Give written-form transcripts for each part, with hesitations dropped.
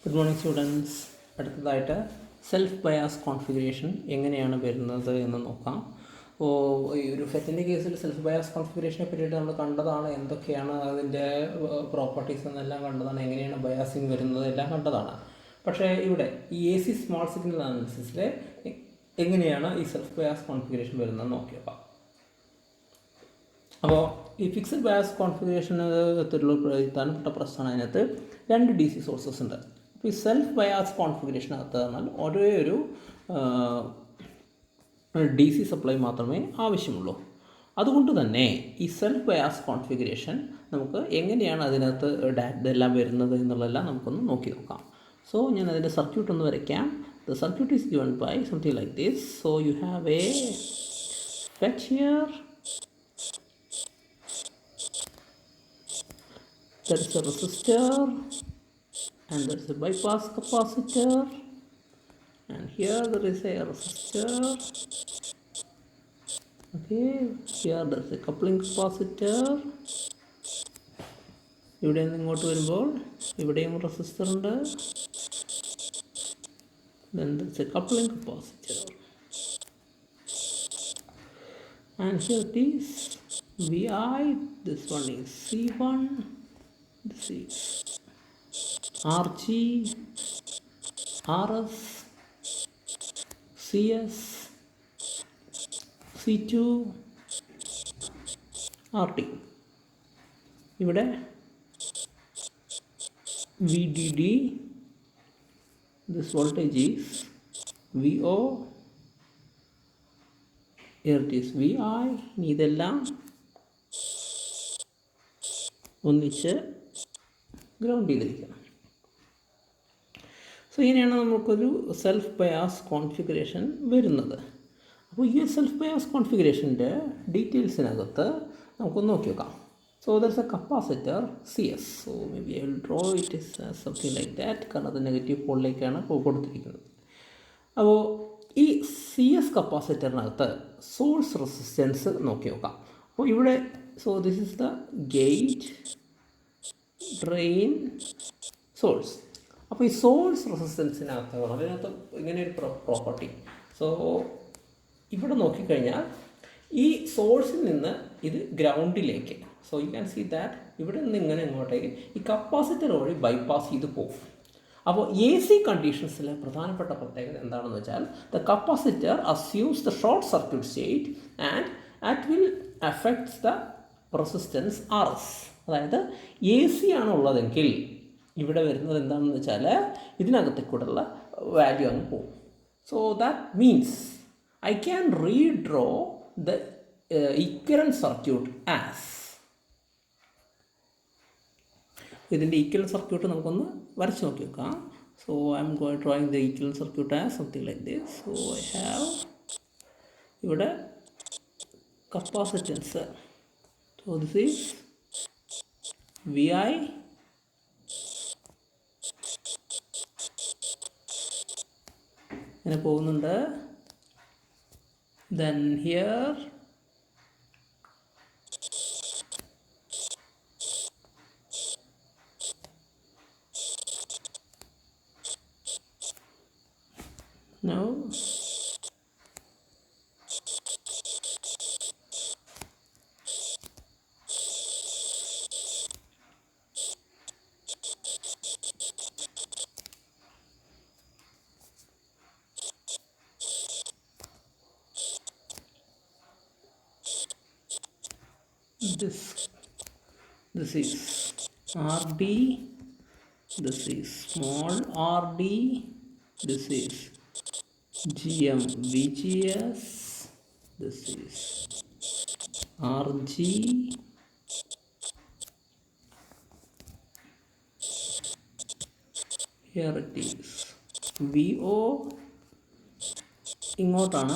Good morning students. അടുത്തതായിട്ട് self bias configuration എങ്ങനെയാണ് വരുന്നത് എന്ന് നോക്കാം. ഈ ഒരു ഫെറ്റിൻ്റെ കേസിൽ സെൽഫ് ബയാസ് കോൺഫിഗറേഷനെ പറ്റിയിട്ട് നമ്മൾ കണ്ടതാണ്, എന്തൊക്കെയാണ് അതിൻ്റെ പ്രോപ്പർട്ടീസ് എന്നെല്ലാം കണ്ടതാണ്, എങ്ങനെയാണ് ബയാസിങ് വരുന്നത് എല്ലാം കണ്ടതാണ്. പക്ഷേ ഇവിടെ ഈ AC സ്മാൾ സിഗ്നൽ അനാലിസിസിൽ എങ്ങനെയാണ് ഈ സെൽഫ് ബയാസ് കോൺഫിഗറേഷൻ വരുന്നത് നോക്കിയേക്കാം. അപ്പോൾ ഈ ഫിക്സഡ് ബയാസ് കോൺഫിഗറേഷനുള്ള പ്രധാനപ്പെട്ട പ്രശ്നമാണ് അതിനകത്ത് 2 DC സോഴ്സസ് ഉണ്ട്. അപ്പോൾ ഈ സെൽഫ് ബയാസ് കോൺഫിഗറേഷനകത്ത് പറഞ്ഞാൽ ഒരേ ഒരു DC സപ്ലൈ മാത്രമേ ആവശ്യമുള്ളൂ. അതുകൊണ്ട് തന്നെ ഈ സെൽഫ് ബയാസ് കോൺഫിഗറേഷൻ നമുക്ക് എങ്ങനെയാണ് അതിനകത്ത് ഇതെല്ലാം വരുന്നത് എന്നുള്ളതെല്ലാം നമുക്കൊന്ന് നോക്കി നോക്കാം. സോ ഞാൻ അതിൻ്റെ സർക്യൂട്ട് ഒന്ന് വരയ്ക്കാം. The circuit is given by something like this. So you have a FET here. There is a resistor and there is a bypass capacitor, and here there is a resistor. Okay, here there is a coupling capacitor. ഇവിടെ നിന്ന് ഇങ്ങോട്ട് വരുമ്പോൾ ഇവിടെയും resistor ഉണ്ട്. Then there is a coupling capacitor, and here it is VI. This one is C1. This is RG, RS, CS, C2, RT. ഇവിടെ VDD. This voltage is VO. Here it is VI. ഇനി ഇതെല്ലാം ഒന്നിച്ച് ground ചെയ്തിരിക്കണം. So ഇങ്ങനെയാണ് നമുക്കൊരു self bias configuration വരുന്നത്. അപ്പോൾ ഈ സെൽഫ് ബയാസ് കോൺഫിഗറേഷൻ്റെ ഡീറ്റെയിൽസിനകത്ത് നമുക്കൊന്ന് നോക്കി നോക്കാം. So there is A capacitor CS. So may be I will draw it is something like that, കാരണം അത് നെഗറ്റീവ് പോളിലേക്കാണ് കൊടുത്തിരിക്കുന്നത്. അപ്പോൾ ഈ CS കപ്പാസിറ്ററിനകത്ത് സോഴ്സ് റെസിസ്റ്റൻസ് നോക്കി നോക്കാം. അപ്പോൾ ഇവിടെ so this is the gate, drain, source. അപ്പോൾ ഈ സോഴ്സ് റെസിസ്റ്റൻസിനകത്ത് അതിനകത്ത് ഇങ്ങനെ ഒരു പ്രോപ്പർട്ടി. സോ ഇവിടെ നോക്കിക്കഴിഞ്ഞാൽ ഈ സോഴ്സിൽ നിന്ന് ഇത് ഗ്രൗണ്ടിലേക്ക്, so you can see that ഇവിടെ നിന്ന് ഇങ്ങനെ ഇങ്ങോട്ടേക്ക് ഈ കപ്പാസിറ്റർ വഴി ബൈപ്പാസ് ചെയ്ത് പോകും. അപ്പോൾ AC കണ്ടീഷൻസിലെ പ്രധാനപ്പെട്ട പ്രത്യേകത എന്താണെന്ന് വെച്ചാൽ the capacitor assumes the short circuit state and at will affects the resistance RS. അതായത് AC ആണ് ഉള്ളതെങ്കിൽ ഇവിടെ വരുന്നത് എന്താണെന്ന് വെച്ചാൽ ഇതിനകത്തേക്കൂടെയുള്ള വാല്യൂ അങ്ങ് പോകും. So that means I can redraw the equivalent circuit as. ഇതിൻ്റെ ഈക്വലന്റ് സർക്യൂട്ട് നമുക്കൊന്ന് വരച്ച് നോക്കി വെക്കാം. So I am drawing the equivalent circuit as something like this. So I have ഇവിടെ capacitance. So this is VI, ഇങ്ങനെ പോകുന്നുണ്ട്. Then here now this is RD, this is small rd, this is GM VGS, this is RG, here it is VO. ഇങ്ങോട്ടാണ്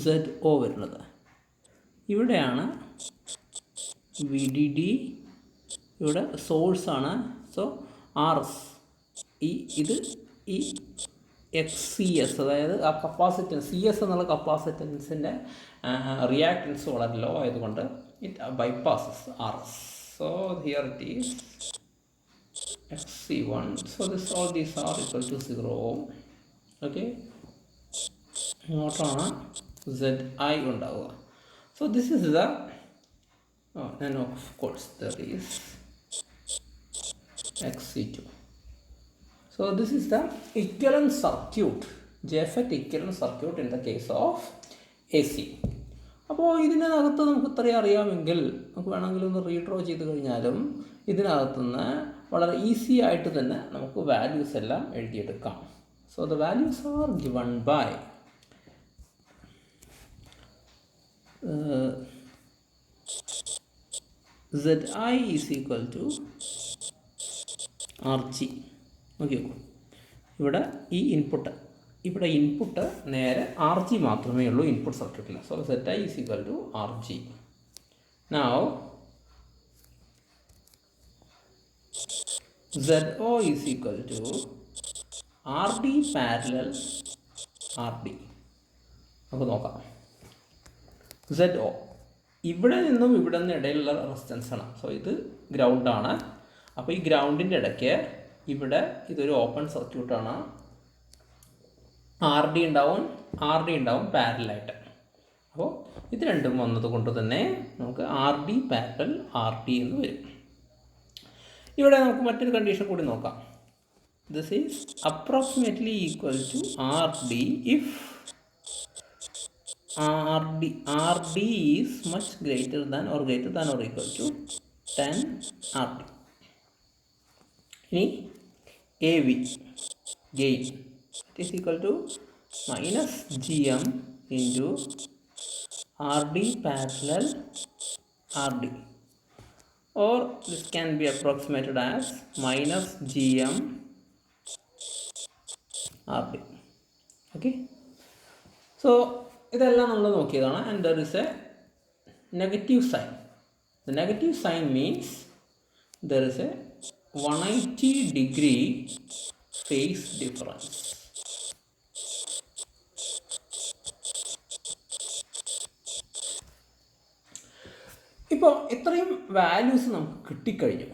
ZO വരുന്നത്. ഇവിടെയാണ് VDD, ഇവിടെ സോഴ്സാണ്. So RS. ഇത് ഈ XCS, അതായത് ആ കപ്പാസിറ്റൻസ് CS എന്നുള്ള കപ്പാസിറ്റൻസിൻ്റെ റിയാക്റ്റൻസ് വളരെ ലോ ആയതുകൊണ്ട് it ബൈപ്പാസസ് RS. So here it is xc1. So this all these are equal to 0. Okay, ഇങ്ങോട്ടാണ് zi ഉണ്ടാവുക. So this is the and of course there is xc2. So this is the equivalent circuit, JFET equivalent circuit in the case of AC. അപ്പോൾ ഇതിനകത്ത് നമുക്ക് ഇത്രയും അറിയാമെങ്കിൽ നമുക്ക് വേണമെങ്കിൽ ഒന്ന് റീഡ്രോ ചെയ്ത് കഴിഞ്ഞാലും ഇതിനകത്തുനിന്ന് വളരെ ഈസി ആയിട്ട് തന്നെ നമുക്ക് വാല്യൂസ് എല്ലാം എഴുതിയെടുക്കാം. So the values are given by zi is equal to RG. നോക്കി നോക്കൂ, ഇവിടെ ഈ ഇവിടെ ഇൻപുട്ട് നേരെ RG മാത്രമേ ഉള്ളൂ ഇൻപുട്ട് സർക്യൂട്ടിൽ. So zi is equal to RG. Now ZO is equal to RD parallel RD. നമുക്ക് നോക്കാം. ZO ഇവിടെ നിന്നും ഇവിടെ നിന്ന് ഇടയിലുള്ള റെസിസ്റ്റൻസ് ആണ്. സോ ഇത് ഗ്രൗണ്ടാണ്. അപ്പോൾ ഈ ഗ്രൗണ്ടിൻ്റെ ഇടയ്ക്ക് ഇവിടെ ഇതൊരു ഓപ്പൺ സർക്യൂട്ടാണ്. RD ഉണ്ടാവും പാരലായിട്ട്. അപ്പോൾ ഇത് രണ്ടും വന്നത് കൊണ്ട് തന്നെ നമുക്ക് RD പാരലൽ RD എന്ന് വരും. ഇവിടെ നമുക്ക് മറ്റൊരു കണ്ടീഷൻ കൂടി നോക്കാം. This is approximately equal to RD if RD is much greater than or equal to 10 RD. ഇനി AV gain is equal to minus GM into RD parallel RD, or this can be approximated as minus GM RD. Okay, so ഇതെല്ലാം നമ്മൾ നോക്കിയതാണ്. And there is a negative sign. The negative sign means there is a 180-degree phase difference. ഇപ്പോൾ ഇത്രയും values നമുക്ക് കിട്ടിക്കഴിഞ്ഞു.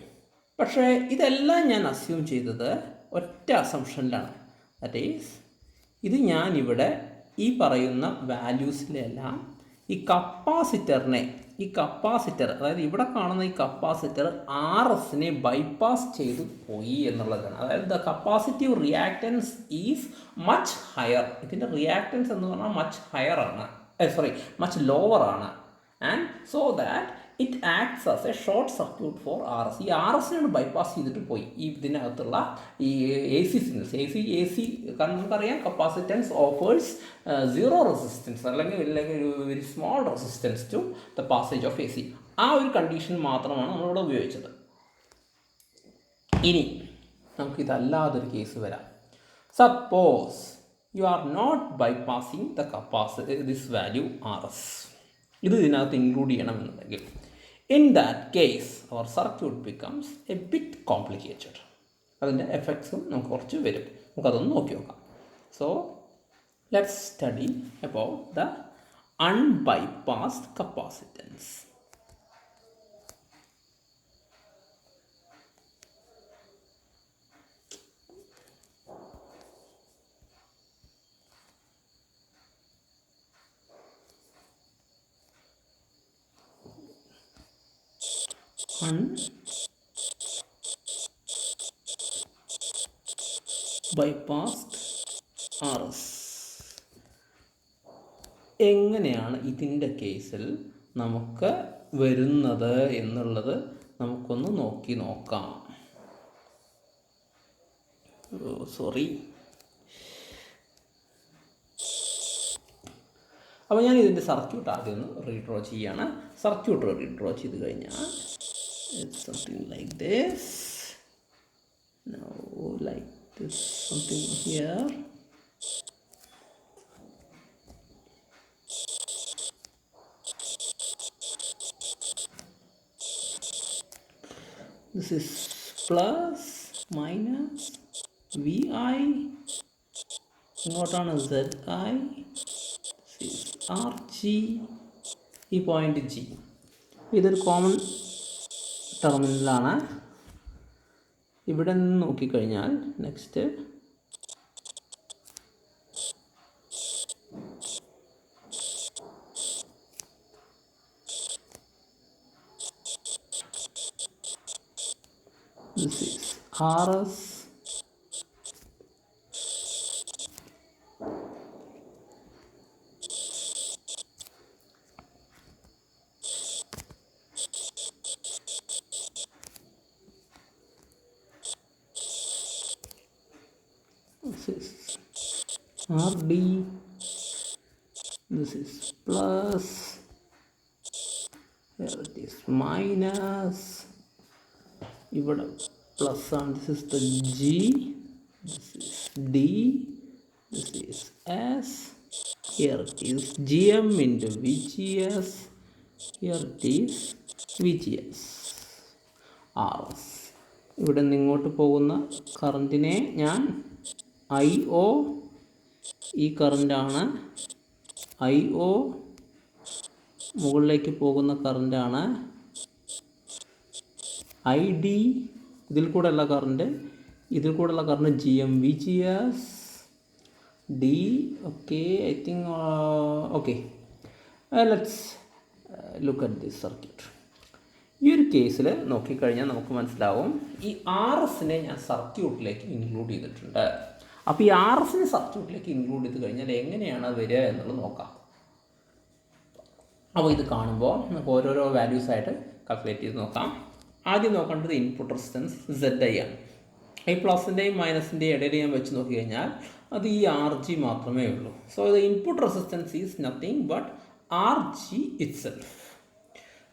പക്ഷേ ഇതെല്ലാം ഞാൻ assume ചെയ്തത് ഒറ്റ അസംഷനിലാണ്. ദാറ്റ് ഈസ് ഇത് ഞാനിവിടെ ഈ പറയുന്ന വാല്യൂസിലെല്ലാം ഈ കപ്പാസിറ്റർ അതായത് ഇവിടെ കാണുന്ന ഈ കപ്പാസിറ്റർ RSനെ ബൈപ്പാസ് ചെയ്ത് പോയി എന്നുള്ളതാണ്. അതായത് the capacitive reactance is much higher. ഇതിൻ്റെ റിയാക്റ്റൻസ് എന്ന് പറഞ്ഞാൽ മച്ച് ഹയർ ആണ്, മച്ച് ലോവർ ആണ്. And so that it acts as a short circuit for RS. ഈ RSനാണ് ബൈപ്പാസ് ചെയ്തിട്ട് പോയി ഈ ഇതിനകത്തുള്ള ഈ AC സിഗ്നൽസ്. AC കാരണം നമുക്കറിയാം കപ്പാസിറ്റൻസ് ഓഫേഴ്സ് സീറോ റെസിസ്റ്റൻസ് അല്ലെങ്കിൽ very small resistance to the passage of AC. ആ ഒരു കണ്ടീഷൻ മാത്രമാണ് നമ്മളിവിടെ ഉപയോഗിച്ചത്. ഇനി നമുക്കിതല്ലാതൊരു കേസ് വരാം. Suppose you are not bypassing this value RS. ഇത് ഇതിനകത്ത് ഇൻക്ലൂഡ് ചെയ്യണമെന്നുണ്ടെങ്കിൽ in that case our circuit becomes a bit complicated. അതിൻ്റെ എഫക്ട്സും നമുക്ക് കുറച്ച് വരും. നമുക്കതൊന്ന് നോക്കി നോക്കാം. So let's study about the unbypassed capacitance. bypassed RS. എങ്ങനെയാണ് ഇതിൻ്റെ കേസിൽ നമുക്ക് വരുന്നത് എന്നുള്ളത് നമുക്കൊന്ന് നോക്കാം. അപ്പോൾ ഞാൻ ഇതിൻ്റെ സർക്യൂട്ട് ആദ്യം ഒന്ന് റീഡ്രോ ചെയ്യാണ്. സർക്യൂട്ട് റീഡ്രോ ചെയ്ത് കഴിഞ്ഞാൽ it's something like this. Now like this, something here. This is plus minus VI. ഇങ്ങോട്ടാണ് ZI. This is RG. ഈ പോയിന്റ് G. ഇതൊരു കോമൺ ടെർമിനലാണ്. ഇവിടെ നിന്ന് നോക്കിക്കഴിഞ്ഞാൽ next this is RS this is RD, this is plus, here it is minus, ഇവിടെ plus ആണ്, this is the G, this is D, this is S, here it is GM into VGS, here it is VGS RS. ഇവിടെ നിന്ന് ഇങ്ങോട്ട് പോകുന്ന കറണ്ടിനെ ഞാൻ IO, ഈ കറണ്ടാണ് IO, മുകളിലേക്ക് പോകുന്ന കറണ്ടാണ് ID, ഇതിൽ കൂടെയുള്ള കറണ്ട്, ഇതിൽ കൂടെയുള്ള current GM VGS D. Okay, I think okay, let's look at this circuit. ഈ ഒരു കേസിൽ നോക്കിക്കഴിഞ്ഞാൽ നമുക്ക് മനസ്സിലാവും ഈ RSനെ ഞാൻ സർക്യൂട്ടിലേക്ക് ഇൻക്ലൂഡ് ചെയ്തിട്ടുണ്ട്. അപ്പോൾ ഈ RSനെ സർക്യൂട്ടിലേക്ക് ഇൻക്ലൂഡ് ചെയ്ത് കഴിഞ്ഞാൽ എങ്ങനെയാണ് വരിക എന്നുള്ളത് നോക്കാം. അപ്പോൾ ഇത് കാണുമ്പോൾ നമുക്ക് ഓരോരോ വാല്യൂസായിട്ട് കാൽക്കുലേറ്റ് ചെയ്ത് നോക്കാം. ആദ്യം നോക്കേണ്ടത് ഇൻപുട്ട് റെസിസ്റ്റൻസ് ZI ആണ്. ഈ പ്ലസിൻ്റെയും മൈനസിൻ്റെയും ഇടയിൽ ഞാൻ വെച്ച് നോക്കി കഴിഞ്ഞാൽ അത് ഈ RG മാത്രമേ ഉള്ളൂ. So the input resistance is nothing but RG itself.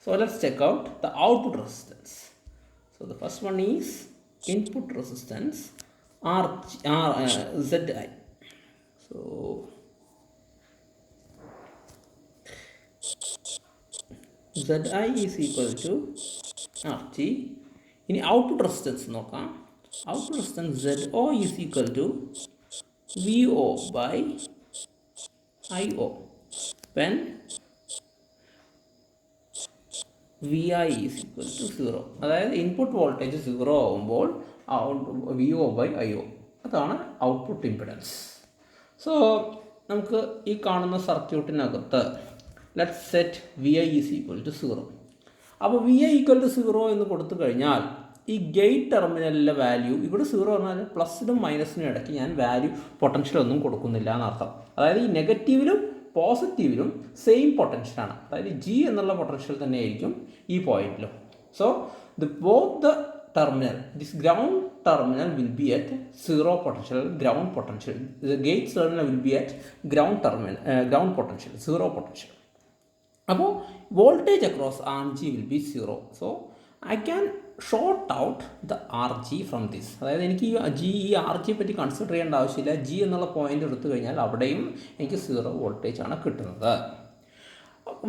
So let's check out the output resistance. So the first one is input resistance ZI. So ZI is equal to RG. In output resistance നോക്കാം. Output resistance ZO is equal to VO by IO when VI is equal to 0. അതായത് input voltage 0 ആകുമ്പോൾ VO by IO, അതാണ് output impedance. So നമുക്ക് ഈ കാണുന്ന സർക്യൂട്ടിനകത്ത് let's set VI is equal to 0. അപ്പോൾ VI equal to 0 എന്ന് കൊടുത്തു കഴിഞ്ഞാൽ ഈ ഗേറ്റ് ടെർമിനലിലെ വാല്യൂ ഇവിടെ 0 പറഞ്ഞാൽ പ്ലസിനും മൈനസിനും ഇടയ്ക്ക് ഞാൻ വാല്യൂ പൊട്ടൻഷ്യൽ ഒന്നും കൊടുക്കുന്നില്ല എന്നർത്ഥം. അതായത് ഈ നെഗറ്റീവിലും പോസിറ്റീവിലും സെയിം പൊട്ടൻഷ്യലാണ്, അതായത് G എന്നുള്ള പൊട്ടൻഷ്യൽ തന്നെ ആയിരിക്കും ഈ പോയിന്റിലും. So both the terminal, this ground terminal will be at 0 potential, ground potential, gate terminal will be at ground terminal, ground potential 0 potential. അപ്പോൾ voltage across RG will be 0. So I can short out the RG from this. അതായത് എനിക്ക് ഈ RG പറ്റി consider ചെയ്യേണ്ട ആവശ്യമില്ല. G എന്നുള്ള point എടുത്തു കഴിഞ്ഞാൽ അവിടെയും എനിക്ക് 0 വോൾട്ടേജ് ആണ് കിട്ടുന്നത്.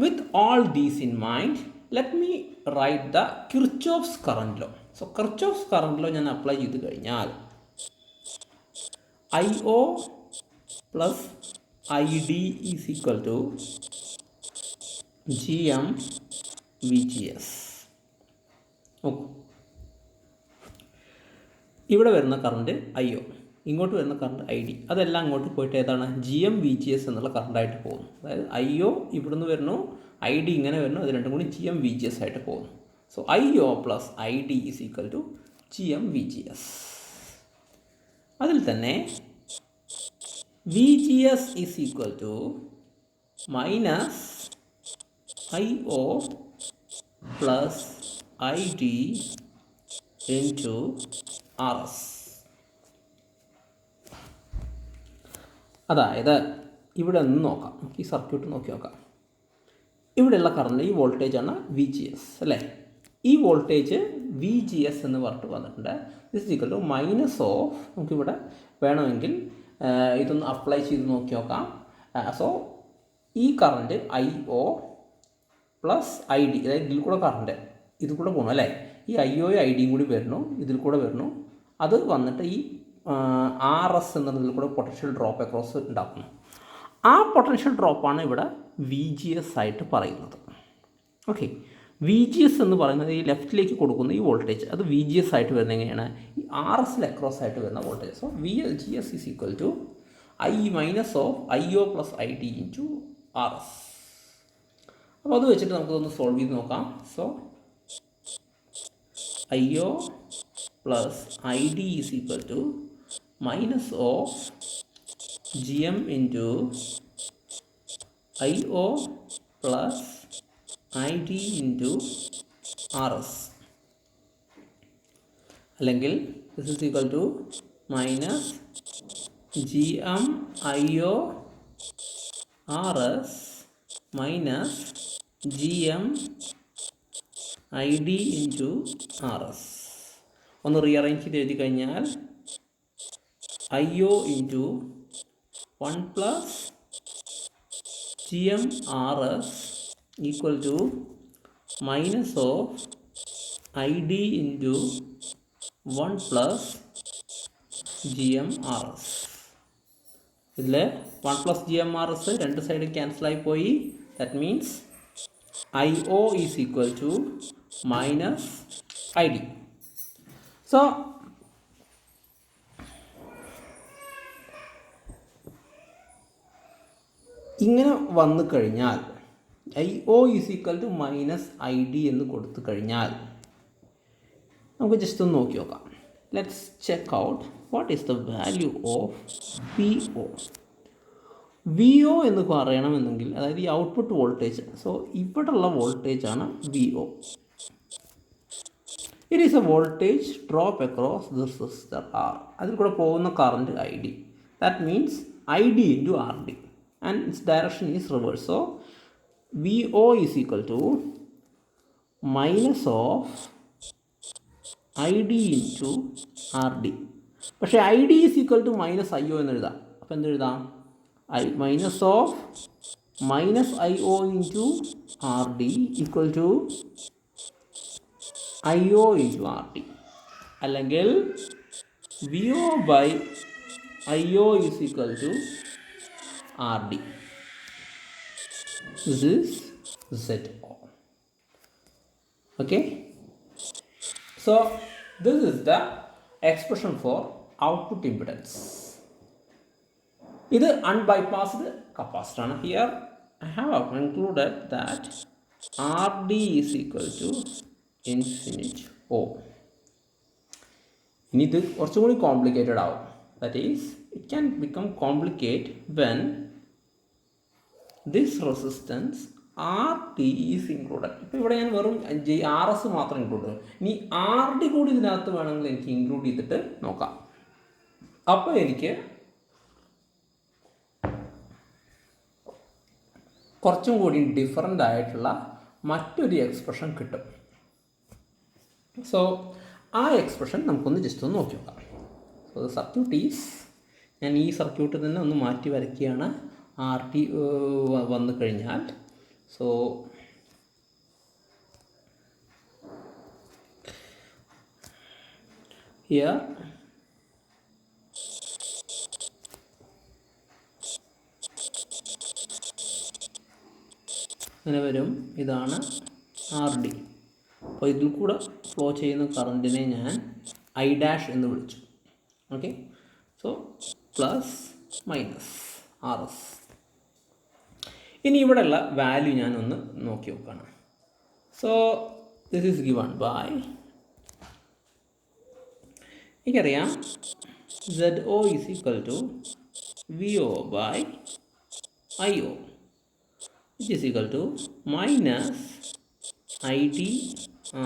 With all these in mind let me write the Kirchhoff's current law. So Kirchhoff's current law ഞാൻ അപ്ലൈ ചെയ്ത് കഴിഞ്ഞാൽ IO plus ID is equal to GM VGS. നോക്കൂ, ഇവിടെ വരുന്ന കറണ്ട് IO, ഇങ്ങോട്ട് വരുന്ന കറണ്ട് ID, അതെല്ലാം അങ്ങോട്ട് പോയിട്ട് ഏതാണ് GM VGS എന്നുള്ള കറണ്ടായിട്ട് പോകുന്നു. അതായത് IO ഇവിടുന്ന് വരുന്നു, ID ഇങ്ങനെ വരുന്നു, അത് രണ്ടും കൂടി GM VGS ആയിട്ട് പോകുന്നു. So IO plus ID is equal to GM VGS. അതിൽ തന്നെ VGS is equal to minus IO plus ID into RS. അതായത് ഇവിടെ നിന്ന് നോക്കാം, ഈ സർക്യൂട്ട് നോക്കി നോക്കാം. ഇവിടെയുള്ള കറണ്ട് ഈ വോൾട്ടേജാണ് VGS അല്ലേ. ഈ വോൾട്ടേജ് VGS എന്ന് പറഞ്ഞിട്ട് വന്നിട്ടുണ്ട്. This is equal to minus of, നമുക്കിവിടെ വേണമെങ്കിൽ ഇതൊന്ന് അപ്ലൈ ചെയ്ത് നോക്കി നോക്കാം. സോ ഈ കറണ്ട് IO പ്ലസ് ID, അതായത് ഇതിൽ കൂടെ കറണ്ട് ഇതിൽ കൂടെ പോകണം അല്ലേ. ഈ IO IDയും കൂടി വരുന്നു, ഇതിൽ കൂടെ വരുന്നു, അത് വന്നിട്ട് ഈ RS എന്നതിൽ കൂടെ പൊട്ടൻഷ്യൽ ഡ്രോപ്പ് അക്രോസ് ഉണ്ടാക്കുന്നു. ആ പൊട്ടൻഷ്യൽ ഡ്രോപ്പാണ് ഇവിടെ VGS ആയിട്ട് പറയുന്നത്. ഓക്കെ, വി ജി എസ് എന്ന് പറയുന്നത് ഈ ലെഫ്റ്റിലേക്ക് കൊടുക്കുന്ന ഈ വോൾട്ടേജ്, അത് വി ജി എസ് ആയിട്ട് വരുന്നത് എങ്ങനെയാണ്? ഈ ആർ എസിൽ അക്രോസ് ആയിട്ട് വരുന്ന voltage. So V G S is equal to I minus of I O plus I D into R S. അപ്പോൾ അത് വെച്ചിട്ട് നമുക്കൊന്ന് സോൾവ് ചെയ്ത് നോക്കാം. So I O plus I D is equal to minus of G M into I O plus I D into R S, അല്ലെങ്കിൽ this is equal to minus G M I O R S minus G M I D into R S. ഒന്ന് rearrange ചെയ്ത് എഴുതി കഴിഞ്ഞാൽ I O into 1 plus G M R S equal to minus of I D into 1 plus G M R S. ഇതിൽ 1 plus G M R S രണ്ട് side ക്യാൻസലായി പോയി. That means I O is equal to minus I D. So ഇങ്ങനെ വന്നു കഴിഞ്ഞാൽ I O is equal to minus I D എന്ന് കൊടുത്തു കഴിഞ്ഞാൽ നമുക്ക് ജസ്റ്റ് ഒന്ന് നോക്കി നോക്കാം. Let's check out what is the value of V O. V O എന്ന് പറയണമെന്നെങ്കിൽ, അതായത് ഈ ഔട്ട്പുട്ട് വോൾട്ടേജ്, സോ ഇവിടെയുള്ള വോൾട്ടേജാണ് V O. It is a voltage drop across this resistor R. അതിൽ കൂടെ പോകുന്ന current I D. That means I D into R D, and its direction is reverse. So VO is equal to minus of ID into RD. പക്ഷേ I D is equal to minus I O എന്ന് എഴുതാം. അപ്പോൾ എന്തെഴുതാം? Minus of minus I O into R D equal to I O into R D, അല്ലെങ്കിൽ V O by I O is equal to RD. This is ZO. Okay. So this is the expression for output impedance. This unbypassed capacitor. Here I have concluded that RD is equal to infinite O. Ini this കുറച്ചുകൂടി complicated ആവും. That is, it can become complicated when this resistance R T is included. ഇപ്പോൾ ഇവിടെ ഞാൻ വെറും R S മാത്രം include ചെയ്യും. ഇനി R D കൂടി ഇതിനകത്ത് വേണമെങ്കിൽ എനിക്ക് ഇൻക്ലൂഡ് ചെയ്തിട്ട് നോക്കാം. അപ്പോൾ എനിക്ക് കുറച്ചും കൂടി ഡിഫറൻ്റ് ആയിട്ടുള്ള മറ്റൊരു എക്സ്പ്രഷൻ കിട്ടും. സോ ആ എക്സ്പ്രഷൻ നമുക്കൊന്ന് ജസ്റ്റ് ഒന്ന് നോക്കി നോക്കാം. സോ ദ സർക്യൂട്ട് ഈസ്, ഞാൻ ഈ സർക്യൂട്ടിൽ തന്നെ ഒന്ന് മാറ്റി വരയ്ക്കുകയാണ്. ആർ ടി വന്നു കഴിഞ്ഞാൽ, സോ ഹിയർ അങ്ങനെ വരും. ഇതാണ് ആർ ഡി. അപ്പോൾ ഇതിൽ കൂടെ ഫ്ലോ ചെയ്യുന്ന കറണ്ടിനെ ഞാൻ ഐ ഡാഷ് എന്ന് വിളിച്ചു. Okay. So plus minus R S. ഇനി ഇവിടെയുള്ള വാല്യൂ ഞാനൊന്ന് നോക്കി നോക്കുകയാണ്. So this is given by, എനിക്കറിയാം ZO is equal to VO by IO, which is equal to minus ID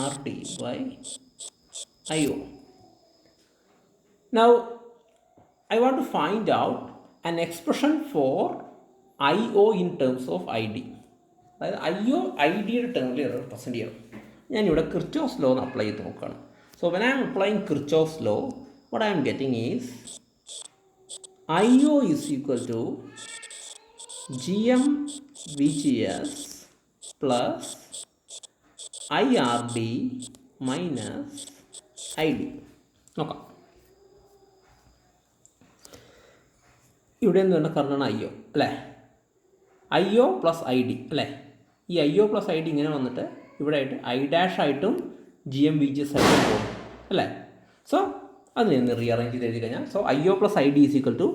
RD by IO. Now I want to find out an expression for IO in terms of ID. അതായത് IO IDയുടെ ടേമിൽ represent ചെയ്യണം. ഞാനിവിടെ Kirchhoff's law ഒന്ന് apply ചെയ്ത് നോക്കുകയാണ്. So when I am applying Kirchhoff's law, what I am getting is IO is equal to GM VGS plus IRD minus ID. നോക്കാം. ഇവിടെ എന്ന് പറഞ്ഞാൽ കറണ്ടാണ് IO അല്ലേ? IO പ്ലസ് ID അല്ലേ? ഈ IO പ്ലസ് ID ഇങ്ങനെ വന്നിട്ട് ഇവിടെ ആയിട്ട് ഐ ഡാഷ് ആയിട്ടും G M V G S ആയിട്ടും പോകും അല്ലേ. സോ അത് നിന്ന് റീഅറേഞ്ച് ചെയ്ത് എഴുതി കഴിഞ്ഞാൽ so I O plus I D is equal to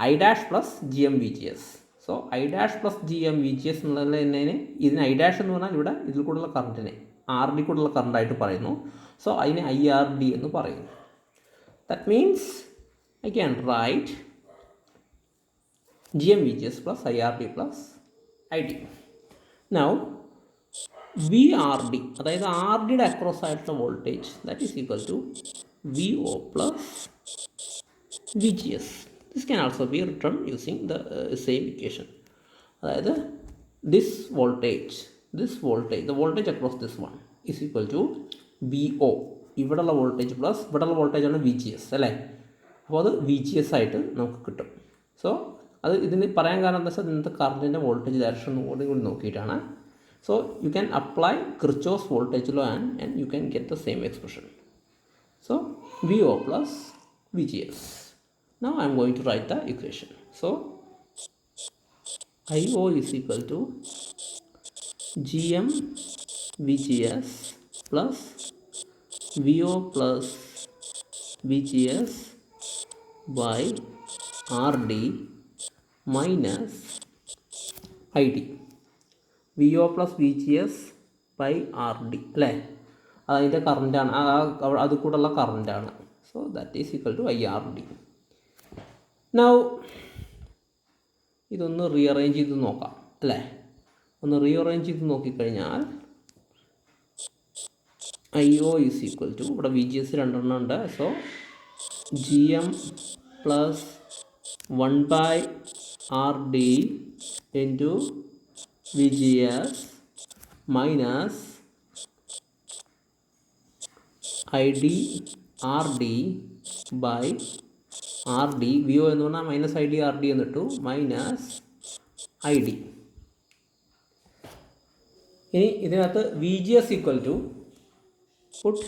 I dash plus G M V G S. So I dash plus G M V G S എന്നുള്ളത് തന്നെ ഇതിന് ഐ ഡാഷ് എന്ന് പറഞ്ഞാൽ ഇവിടെ ഇതിൽ കൂടെയുള്ള കറണ്ടിനെ ആർ ഡി കൂടെയുള്ള കറണ്ടായിട്ട് പറയുന്നു. സോ അതിനെ ഐ ആർ ഡി എന്ന് പറയുന്നു. That means I can write G M V G S plus I R D plus I D. Now V R D, അതായത് ആർ ഡിയുടെ അക്രോസ് ആയിട്ടുള്ള voltage that is equal to V O plus V G S. This can also be written using the same equation. അതായത് this voltage the voltage across this one is equal to V O, ഇവിടെയുള്ള voltage plus ഇവിടെയുള്ള വോൾട്ടേജാണ് V G S അല്ലേ. അപ്പോൾ അത് V G S ആയിട്ട് നമുക്ക് കിട്ടും. സോ അത് ഇതിന് പറയാൻ കാരണം എന്താ വെച്ചാൽ ഇന്നത്തെ കറണ്ടിൻ്റെ വോൾട്ടേജ് ഡയറക്ഷൻ കൂടി നോക്കിയിട്ടാണ്. So you can apply Kirchhoff's voltage law and you can get the same expression. So VO plus VGS. Now I am going to write the equation. So IO is equal to GM VGS plus VO plus VGS by RD minus ID. V O plus V G S by R D അല്ലേ, അതിൻ്റെ കറണ്ടാണ്, അത് കൂടെയുള്ള കറണ്ടാണ്. So that is equal to I R D. Now ഇതൊന്ന് rearrange ചെയ്ത് നോക്കാം അല്ലേ. ഒന്ന് റീഅറേഞ്ച് ചെയ്ത് നോക്കിക്കഴിഞ്ഞാൽ I O is equal to, ഇവിടെ വി ജി എസ് രണ്ടെണ്ണം ഉണ്ട്. So G M plus 1/RD into VGS minus ID RD by RD. VO എന്ന് പറഞ്ഞാൽ minus I D R D എന്നിട്ടു മൈനസ് ഐ ഡി. ഇനി ഇതിനകത്ത് V G S equal to put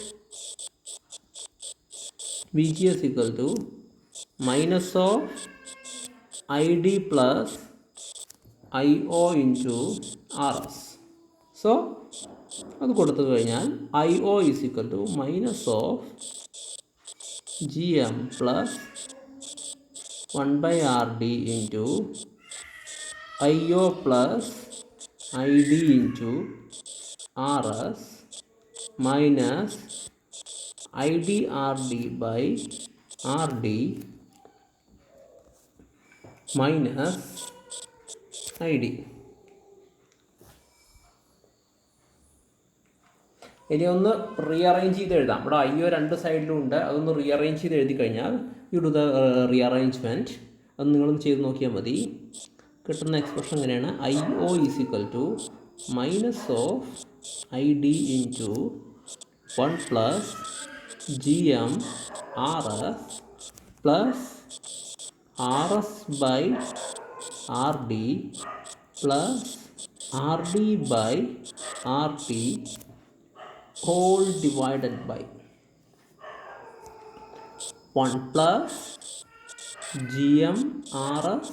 V G S equal to minus of I D plus I O into R S. So അത് കൊടുത്തു കഴിഞ്ഞാൽ I O is equal to minus of G M plus 1/RD into I O plus I D into R S minus I D R D by R D minus I D. ഇനി ഒന്ന് rearrange ചെയ്ത് എഴുതാം. ഇവിടെ I O രണ്ട് സൈഡിലും ഉണ്ട്. അതൊന്ന് rearrange ചെയ്ത് എഴുതി കഴിഞ്ഞാൽ യു ഡു ദ റീഅറേഞ്ച്മെൻറ്റ്. അത് നിങ്ങളൊന്ന് ചെയ്ത് നോക്കിയാൽ മതി. കിട്ടുന്ന എക്സ്പ്രഷൻ എങ്ങനെയാണ്? I O is equal to minus of I D into 1 plus G M R S plus R S by R D plus R D by R T whole divided by 1 plus G M R S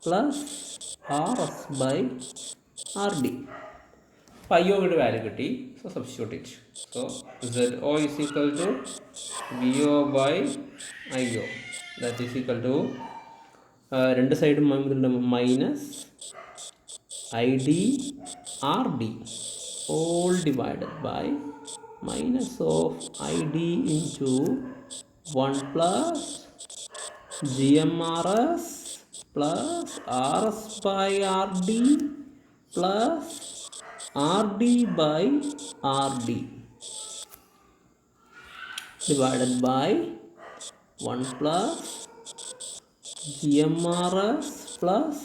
plus R S by R D. അപ്പോൾ I ഒയുടെ value കിട്ടി. So substitute it. So Z O is equal to V O by I O. That is equal to രണ്ട് സൈഡും minus I D R D whole divided by minus of I D into 1 plus G M R S plus R S by R D plus R D by R D divided by 1 plus GMRS plus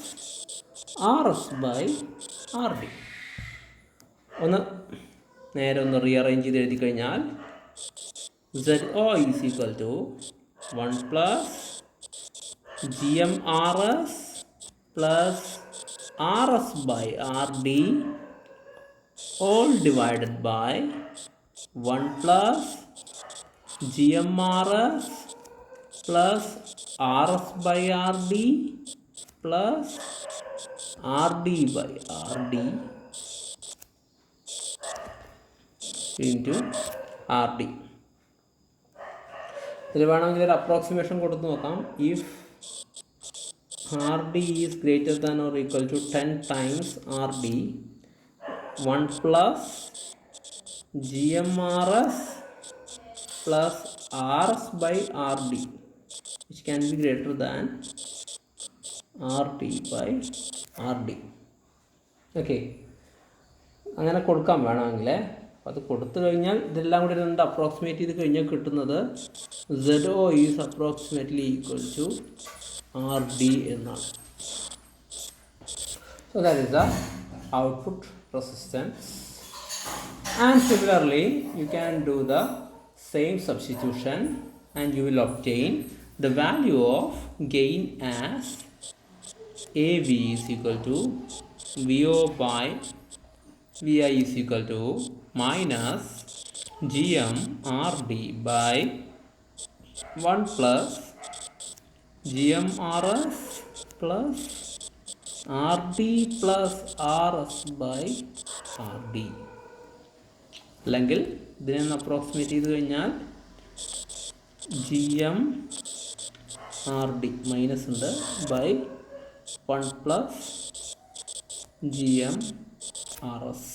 RS by RD. ഒന്ന് നേരെ ഒന്ന് rearrange ചെയ്ത് എഴുതി കഴിഞ്ഞാൽ ZO is equal to 1 plus GMRS plus RS by RD all divided by 1 plus GMRS plus RS by RD plus RD by RD into R D. ഇതിൽ വേണമെങ്കിൽ ഒരു approximation കൊടുത്ത് നോക്കാം. If R D is greater than or equal to 10 times R D, 1 plus G M R S plus R S by R D which can be greater than R T by R D. Okay, അങ്ങനെ കൊടുക്കാൻ വേണമെങ്കിൽ അത് കൊടുത്തു കഴിഞ്ഞാൽ ഇതെല്ലാം കൂടി രണ്ട് approximate ചെയ്ത് കഴിഞ്ഞാൽ കിട്ടുന്നത് ZO is approximately equal to R D എന്നാണ്. So that is the output resistance. And similarly you can do the same substitution and you will obtain the value of gain as AV is equal to VO by VI is equal to minus GM RD by 1 plus GM RS plus RD plus RS by RD. അല്ലെങ്കിൽ ഇതിനെ approximate ചെയ്ത് കഴിഞ്ഞാൽ G M R D minus ഉണ്ട് by 1 plus G M R S.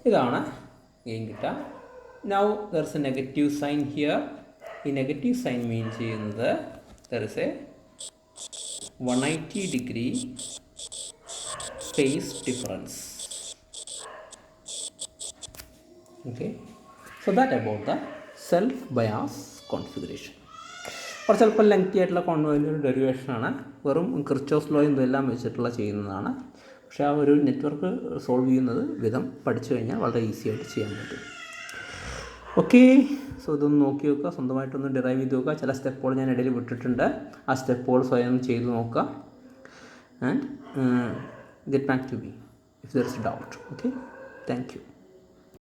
ഇതാണ് gain കിട്ടുക. Now there is a negative sign here. ഈ negative sign mean ചെയ്യുന്നത് there is a 180 degree phase difference. Okay, so that about the self bias configuration. കുറച്ച് അല്പം lengthy ആയിട്ടുള്ള കോൺവോല്യൂർ ഡെറിവേഷനാണ്. വെറും Kirchhoff law ഇതെല്ലാം വെച്ചിട്ടുള്ള ചെയ്യുന്നതാണ്. പക്ഷേ ആ ഒരു നെറ്റ്വർക്ക് സോൾവ് ചെയ്യുന്നത് വിധം പഠിച്ചു കഴിഞ്ഞാൽ വളരെ ഈസി ആയിട്ട് ചെയ്യാൻ പറ്റും. ഓക്കെ, സോ ഇതൊന്ന് നോക്കി നോക്കുക, സ്വന്തമായിട്ടൊന്ന് ഡിറൈവ് ചെയ്ത് നോക്കുക. ചില സ്റ്റെപ്പുകൾ ഞാൻ ഇടയിൽ വിട്ടിട്ടുണ്ട്, ആ സ്റ്റെപ്പുകൾ സ്വയം ചെയ്ത് നോക്കുക. And get back to me if there is doubt. Okay, thank U.